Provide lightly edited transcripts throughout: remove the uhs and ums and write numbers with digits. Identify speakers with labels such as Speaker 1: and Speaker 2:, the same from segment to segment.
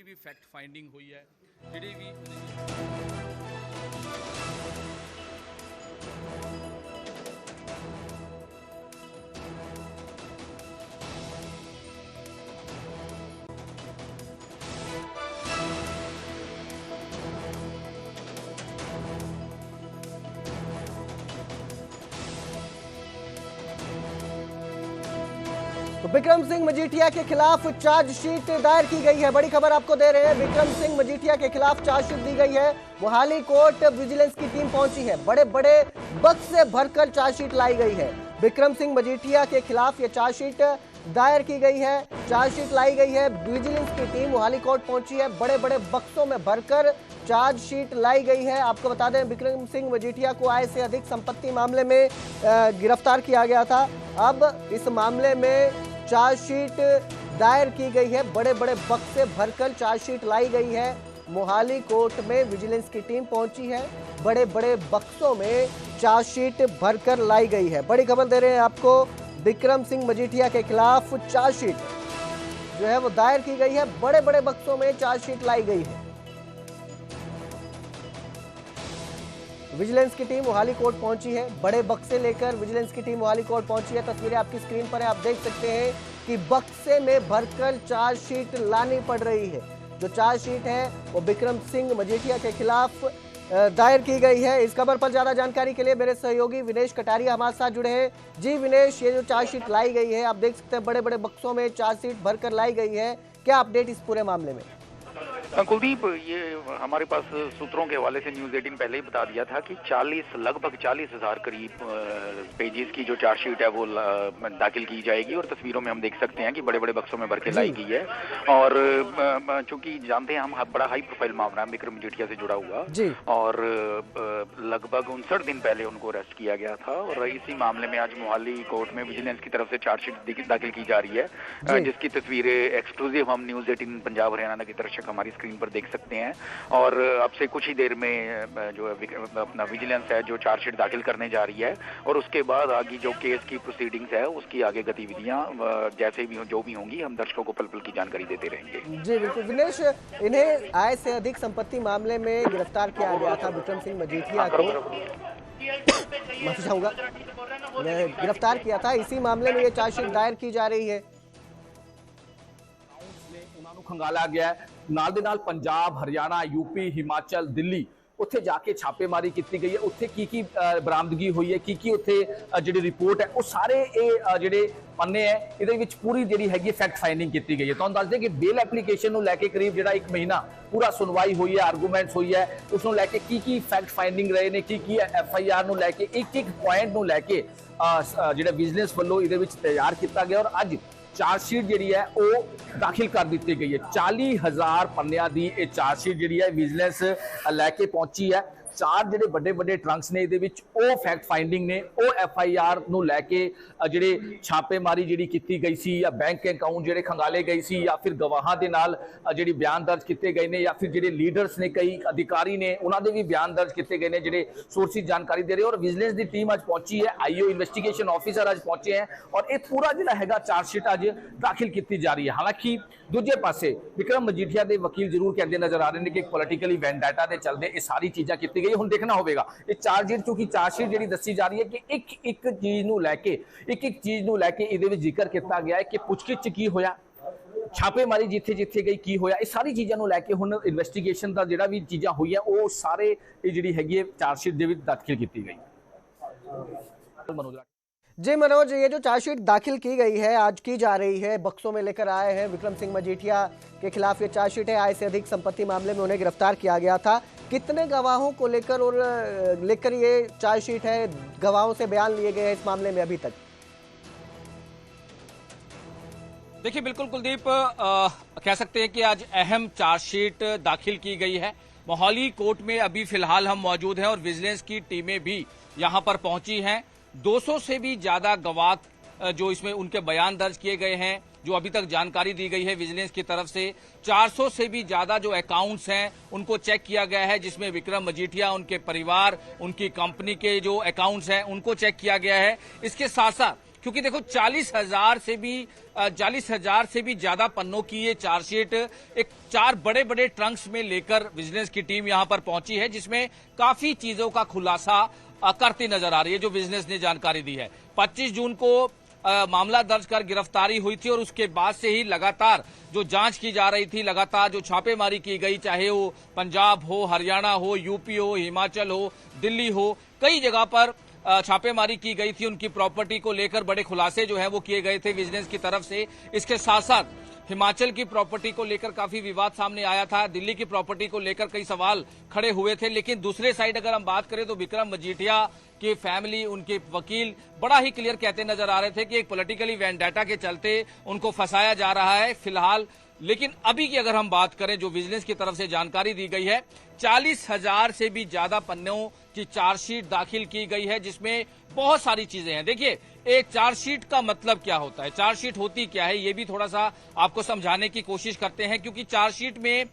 Speaker 1: ਜਿਹੜੀ ਵੀ fact finding ਹੋਈ ਹੈ, ਜਿਹੜੀ ਵੀ
Speaker 2: तो विक्रम सिंह मजीठिया के खिलाफ चार्जशीट दायर की गई है। बड़ी खबर आपको दे रहे हैं, विक्रम सिंह मजीठिया के खिलाफ चार्जशीट दी गई है। मोहाली कोर्ट विजिलेंस की टीम पहुंची है, बड़े बड़े बक्स से भरकर चार्जशीट लाई गई है। विक्रम सिंह मजीठिया के खिलाफ ये चार्जशीट दायर की गई है, चार्जशीट लाई गई है। विजिलेंस की टीम मोहाली कोर्ट पहुंची है, बड़े बड़े बक्सों में भरकर चार्जशीट लाई गई है। आपको बता दें, विक्रम सिंह मजीठिया को आय से अधिक संपत्ति मामले में गिरफ्तार किया गया था। अब इस मामले में चार्जशीट दायर की गई है, बड़े बड़े बक्स से भरकर चार्जशीट लाई गई है। मोहाली कोर्ट में विजिलेंस की टीम पहुंची है, बड़े बड़े बक्सों में चार्जशीट भरकर लाई गई है। बड़ी खबर दे रहे हैं आपको, विक्रम सिंह मजीठिया के खिलाफ चार्जशीट जो है वो दायर की गई है, बड़े बड़े बक्सों में चार्जशीट लाई गई है। विजिलेंस की टीम मोहाली कोर्ट पहुंची है, बड़े बक्से लेकर विजिलेंस की टीम मोहाली कोर्ट पहुंची है। तस्वीरें आपकी स्क्रीन पर है, आप देख सकते हैं कि बक्से में भरकर चार्जशीट लानी पड़ रही है। जो चार्जशीट है वो विक्रम सिंह मजीठिया के खिलाफ दायर की गई है। इस खबर पर ज्यादा जानकारी के लिए मेरे सहयोगी विनेश कटारिया हमारे साथ जुड़े हैं। जी विनेश, ये जो चार्जशीट लाई गई है, आप देख सकते हैं बड़े बड़े बक्सों में चार्जशीट भरकर लाई गई है, क्या अपडेट इस पूरे मामले में?
Speaker 3: कुलदीप, ये हमारे पास सूत्रों के हवाले से न्यूज़ 18 पहले ही बता दिया था कि लगभग 40,000 करीब पेजेस की जो चार्जशीट है वो दाखिल की जाएगी। और तस्वीरों में हम देख सकते हैं कि बड़े बड़े बक्सों में भर के लाई गई है। और चूंकि जानते हैं हम, बड़ा हाई प्रोफाइल मामला है विक्रम मजीठिया से जुड़ा हुआ, और लगभग 59 दिन पहले उनको अरेस्ट किया गया था। और इसी मामले में आज मोहाली कोर्ट में विजिलेंस की तरफ से चार्जशीट दाखिल की जा रही है, जिसकी तस्वीरें एक्सक्लूसिव हम न्यूज़ 18 पंजाब हरियाणा के दर्शक हमारी स्क्रीन पर देख सकते हैं। और अब से कुछ ही देर में जो अपना विजिलेंस है जो चार्जशीट दाखिल करने जा रही है, और उसके बाद आगे जो केस की प्रोसीडिंग्स है उसकी आगे गतिविधियां जैसे भी जो भी होंगी हम दर्शकों को पल पल की जानकारी देते रहेंगे।
Speaker 2: जी बिल्कुल विनेश, इन्हें आय से अधिक संपत्ति मामले में गिरफ्तार किया गया था। विक्रम सिंह मजीठिया को माफी चाहूंगा, गिरफ्तार किया था, इसी मामले में ये चार्जशीट दायर की जा रही है।
Speaker 4: खंगाला गया है, नाल दे नाल पंजाब, हरियाणा, यूपी, हिमाचल, दिल्ली उत्थे जाके छापेमारी की गई है। उत्थे की बरामदगी हुई है, की उत्थे जिहड़ी रिपोर्ट है वो सारे जिहड़े पन्ने है इहदे विच पूरी जिहड़ी हैगी फैक्ट फाइंडिंग की गई है। तुहानूं दस दें कि बेल एप्लीकेशन नूं लैके करीब जिहड़ा 1 महीना पूरा सुनवाई हुई है, आर्गूमेंट्स हुई है, उसनूं लैके की फैक्ट फाइंडिंग रहे ने, की FIR नूं लैके एक पॉइंट नूं लैके जिहड़ा विजिलेंस वल्लों इहदे विच तैयार किया गया। और अज चार्जशीट जिहड़ी है वो दाखिल कर दी गई है। 40,000 पन्नियां दी ये चार्जशीट जिहड़ी है विजिलेंस लैके पहुंची है। 4 जिहड़े बड़े बड़े ट्रंक्स ने इहदे विच ओ फैक्ट फाइंडिंग ने, ओ FIR नूं लैके जिहड़े छापेमारी जिहड़ी कीती गई सी, या बैंक अकाउंट जिहड़े खंगाले गए सी, या फिर गवाहां दे नाल जिहड़ी बयान दर्ज किए गए ने, या फिर जिहड़े लीडर्स ने, कई अधिकारी ने, उन्हां दे भी बयान दर्ज किए गए ने जिहड़े सोर्सिस जानकारी दे रहे। और विजिलेंस की टीम अज पहुंची है, IO इन्वेस्टिगेशन ऑफिसर अज पहुंचे हैं, और यह पूरा जिहड़ा हैगा चार्जशीट अज दाखिल की जा रही है। हालांकि दूजे पासे विक्रम मजीठिया के वकील जरूर कहते नजर आ रहे हैं कि पॉलिटिकली वेंडाटा के चलते ये सारी चीज़ां की गई। हुण देखना होगा ये चार्जशीट, चूंकि चार्जशीट जिहड़ी दसी जा रही है कि एक चीज़ नूं लैके इहदे विच जिक्र किया गया है कि पुछगिछ की होया, छापेमारी जिथे जिथे गई की होया, ये सारी चीज़ों को लैके हुण इन्वेस्टिगेशन का जिहड़ा भी चीज़ां हुई है वो सारे ये जिहड़ी हैगी चार्जशीट दे विच दाखिल की गई।
Speaker 2: जी मनोज, ये जो चार्जशीट दाखिल की गई है, आज की जा रही है, बक्सों में लेकर आए हैं विक्रम सिंह मजीठिया के खिलाफ ये चार्जशीट है। आय से अधिक संपत्ति मामले में उन्हें गिरफ्तार किया गया था। कितने गवाहों को लेकर ये चार्जशीट है, गवाहों से बयान लिए गए हैं इस मामले में अभी तक?
Speaker 1: देखिए बिल्कुल कुलदीप, कह सकते हैं कि आज अहम चार्जशीट दाखिल की गई है। मोहाली कोर्ट में अभी फिलहाल हम मौजूद हैं और विजिलेंस की टीमें भी यहां पर पहुंची हैं। 200 से भी ज्यादा गवाह जो इसमें उनके बयान दर्ज किए गए हैं, जो अभी तक जानकारी दी गई है विजिलेंस की तरफ से। 400 से भी ज्यादा जो अकाउंट्स हैं उनको चेक किया गया है, जिसमें विक्रम मजीठिया, उनके परिवार, उनकी कंपनी के जो अकाउंट्स हैं उनको चेक किया गया है। इसके साथ साथ क्योंकि देखो 40,000 से भी ज्यादा पन्नों की ये चार्जशीट एक 4 बड़े बड़े ट्रंक्स में लेकर विजिलेंस की टीम यहां पर पहुंची है, जिसमें काफी चीजों का खुलासा करती नजर आ रही है, जो विजिलेंस ने जानकारी दी है। 25 जून को मामला दर्ज कर गिरफ्तारी हुई थी और उसके बाद से ही लगातार जो जांच की जा रही थी, लगातार जो छापेमारी की गई, चाहे वो पंजाब हो, हरियाणा हो, यूपी हो, हिमाचल हो, दिल्ली हो, कई जगह पर छापेमारी की गई थी। उनकी प्रॉपर्टी को लेकर बड़े खुलासे जो है वो किए गए थे विजिलेंस की तरफ से। इसके साथ साथ हिमाचल की प्रॉपर्टी को लेकर काफी विवाद सामने आया था, दिल्ली की प्रॉपर्टी को लेकर कई सवाल खड़े हुए थे। लेकिन दूसरे साइड अगर हम बात करें तो विक्रम मजीठिया की फैमिली, उनके वकील बड़ा ही क्लियर कहते नजर आ रहे थे कि एक पॉलिटिकली वेंडेटा के चलते उनको फंसाया जा रहा है फिलहाल। लेकिन अभी की अगर हम बात करें, जो विजिलेंस की तरफ से जानकारी दी गई है, 40,000 से भी ज्यादा पन्नों की चार्जशीट दाखिल की गई है, जिसमें बहुत सारी चीजें हैं। देखिए, एक चार्जशीट का मतलब क्या होता है, चार्जशीट होती क्या है, ये भी थोड़ा सा आपको समझाने की कोशिश करते हैं। क्योंकि चार्जशीट में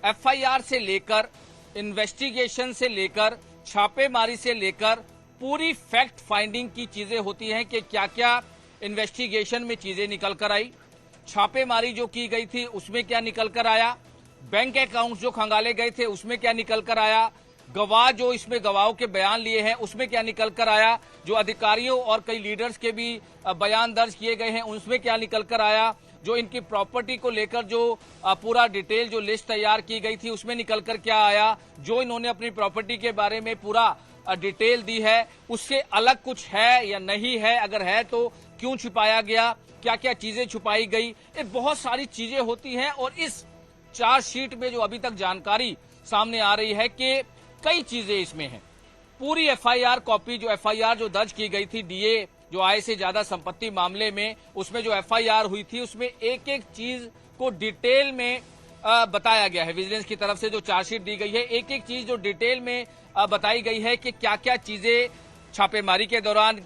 Speaker 1: एफआईआर से लेकर, इन्वेस्टिगेशन से लेकर, छापेमारी से लेकर पूरी फैक्ट फाइंडिंग की चीजें होती हैं कि क्या क्या इन्वेस्टिगेशन में चीजें निकल कर आई, छापेमारी जो की गई थी उसमें क्या निकल कर आया, बैंक अकाउंट जो खंगाले गए थे उसमें क्या निकल कर आया, गवाह जो इसमें गवाहों के बयान लिए हैं उसमें क्या निकल कर आया, जो अधिकारियों और कई लीडर्स के भी बयान दर्ज किए गए हैं उसमें क्या निकल कर आया, जो इनकी प्रॉपर्टी को लेकर जो पूरा डिटेल जो लिस्ट तैयार की गई थी उसमें निकल कर क्या आया, जो इन्होंने अपनी प्रॉपर्टी के बारे में पूरा डिटेल दी है उससे अलग कुछ है या नहीं है, अगर है तो क्यों छुपाया गया, क्या क्या चीजें छुपाई गई, ये बहुत सारी चीजें होती हैं। और इस चार्जशीट में जो अभी तक जानकारी सामने आ रही है कि कई चीजें इसमें हैं। पूरी एफआईआर कॉपी, जो एफआईआर जो दर्ज की गई थी डीए जो आय से ज्यादा संपत्ति मामले में, उसमें जो एफआईआर हुई थी उसमें एक एक चीज को डिटेल में बताया गया है। विजिलेंस की तरफ से जो चार्जशीट दी गई है, एक एक चीज जो डिटेल में बताई गई है कि क्या क्या चीजें छापेमारी के दौरान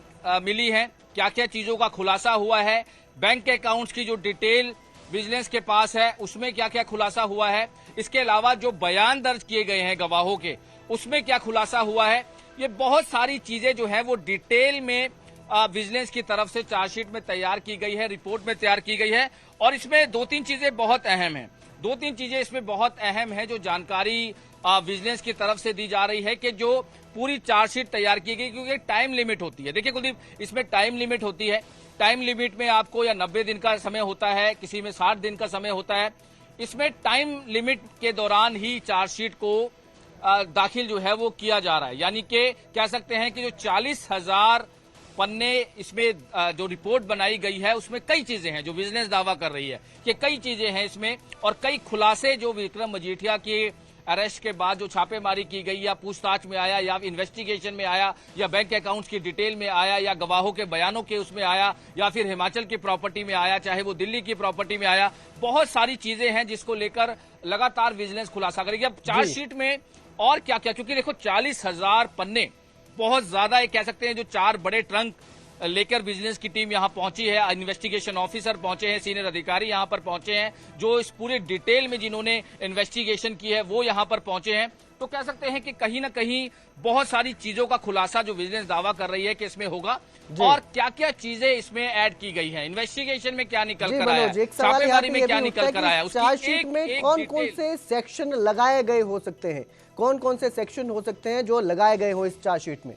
Speaker 1: मिली हैं, क्या क्या चीजों का खुलासा हुआ है, बैंक अकाउंट्स की जो डिटेल विजिलेंस के पास है उसमें क्या क्या खुलासा हुआ है, इसके अलावा जो बयान दर्ज किए गए हैं गवाहों के उसमें क्या खुलासा हुआ है। ये बहुत सारी चीजें जो है वो डिटेल में विजिलेंस की तरफ से चार्जशीट में तैयार की गई है, रिपोर्ट में तैयार की गई है। और इसमें 2-3 चीजें बहुत अहम हैं, 2-3 चीजें इसमें बहुत अहम है जो जानकारी विजिलेंस की तरफ से दी जा रही है कि जो पूरी चार्जशीट तैयार की गई, क्योंकि टाइम लिमिट होती है। देखिए कुलदीप, इसमें टाइम लिमिट होती है, टाइम लिमिट में आपको या 90 दिन का समय होता है, किसी में 60 दिन का समय होता है। इसमें टाइम लिमिट के दौरान ही चार्जशीट को दाखिल जो है वो किया जा रहा है। यानी कि कह सकते हैं कि जो 40,000 पन्ने इसमें जो रिपोर्ट बनाई गई है उसमें कई चीजें हैं जो विजिलेंस दावा कर रही है कि कई चीजें हैं इसमें, और कई खुलासे जो विक्रम मजीठिया के अरेस्ट के बाद जो छापेमारी की गई या पूछताछ में आया या इन्वेस्टिगेशन में आया या बैंक अकाउंट्स की डिटेल में आया या गवाहों के बयानों के उसमें आया या फिर हिमाचल की प्रॉपर्टी में आया, चाहे वो दिल्ली की प्रॉपर्टी में आया, बहुत सारी चीजें हैं जिसको लेकर लगातार विजिलेंस खुलासा करेगी। अब चार्जशीट में और क्या क्या, क्योंकि देखो 40,000 पन्ने बहुत ज्यादा कह सकते हैं, जो 4 बड़े ट्रंक लेकर विजिलेंस की टीम यहां पहुंची है, इन्वेस्टिगेशन ऑफिसर पहुंचे हैं, सीनियर अधिकारी यहां पर पहुंचे हैं, जो इस पूरे डिटेल में जिन्होंने इन्वेस्टिगेशन की है वो यहां पर पहुंचे हैं। तो कह सकते हैं कि कहीं ना कहीं बहुत सारी चीजों का खुलासा जो विजिलेंस दावा कर रही है कि इसमें होगा, और क्या क्या चीजें इसमें ऐड की गई हैं, इन्वेस्टिगेशन में क्या निकल कर आया, छापेमारी में क्या निकल कर आया,
Speaker 2: चार्जशीट में कौन कौन से सेक्शन लगाए गए हो सकते हैं, कौन कौन से सेक्शन हो सकते हैं जो लगाए गए हो इस चार्जशीट में।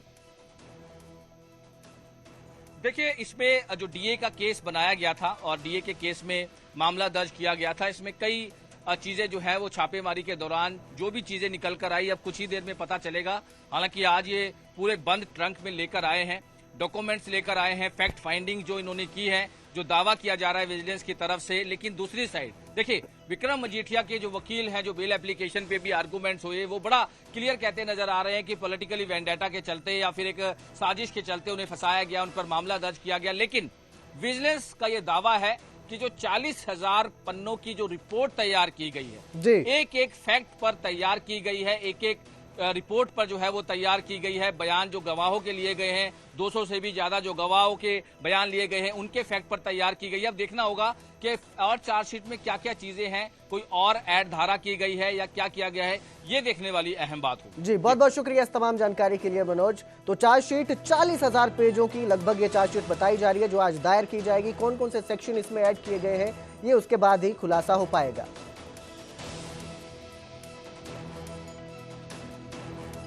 Speaker 1: देखिए, इसमें जो डीए का केस बनाया गया था और डीए के केस में मामला दर्ज किया गया था, इसमें कई चीजें जो है वो छापेमारी के दौरान जो भी चीजें निकल कर आई अब कुछ ही देर में पता चलेगा। हालांकि आज ये पूरे बंद ट्रंक में लेकर आए हैं, डॉक्यूमेंट्स लेकर आए हैं, फैक्ट फाइंडिंग जो इन्होंने की है, जो दावा किया जा रहा है विजिलेंस की तरफ से। लेकिन दूसरी साइड देखिए, विक्रम मजीठिया के जो वकील हैं, जो बेल एप्लीकेशन पे भी आर्गूमेंट्स हुए, वो बड़ा क्लियर कहते नजर आ रहे हैं कि पॉलिटिकली वेंडेटा के चलते या फिर एक साजिश के चलते उन्हें फंसाया गया, उन पर मामला दर्ज किया गया। लेकिन विजिलेंस का ये दावा है कि जो 40,000 पन्नों की जो रिपोर्ट तैयार की गई है, एक एक फैक्ट पर तैयार की गई है, एक एक रिपोर्ट पर जो है वो तैयार की गई है। बयान जो गवाहों के लिए गए हैं, 200 से भी ज्यादा जो गवाहों के बयान लिए गए हैं, उनके फैक्ट पर तैयार की गई है। अब देखना होगा कि और चार्जशीट में क्या क्या चीजें हैं, कोई और ऐड धारा की गई है या क्या किया गया है, ये देखने वाली अहम बात होगी।
Speaker 2: जी, बहुत बहुत शुक्रिया इस तमाम जानकारी के लिए मनोज। तो चार्जशीट 40,000 पेजों की लगभग ये चार्जशीट बताई जा रही है जो आज दायर की जाएगी। कौन कौन से सेक्शन इसमें ऐड किए गए हैं ये उसके बाद ही खुलासा हो पाएगा।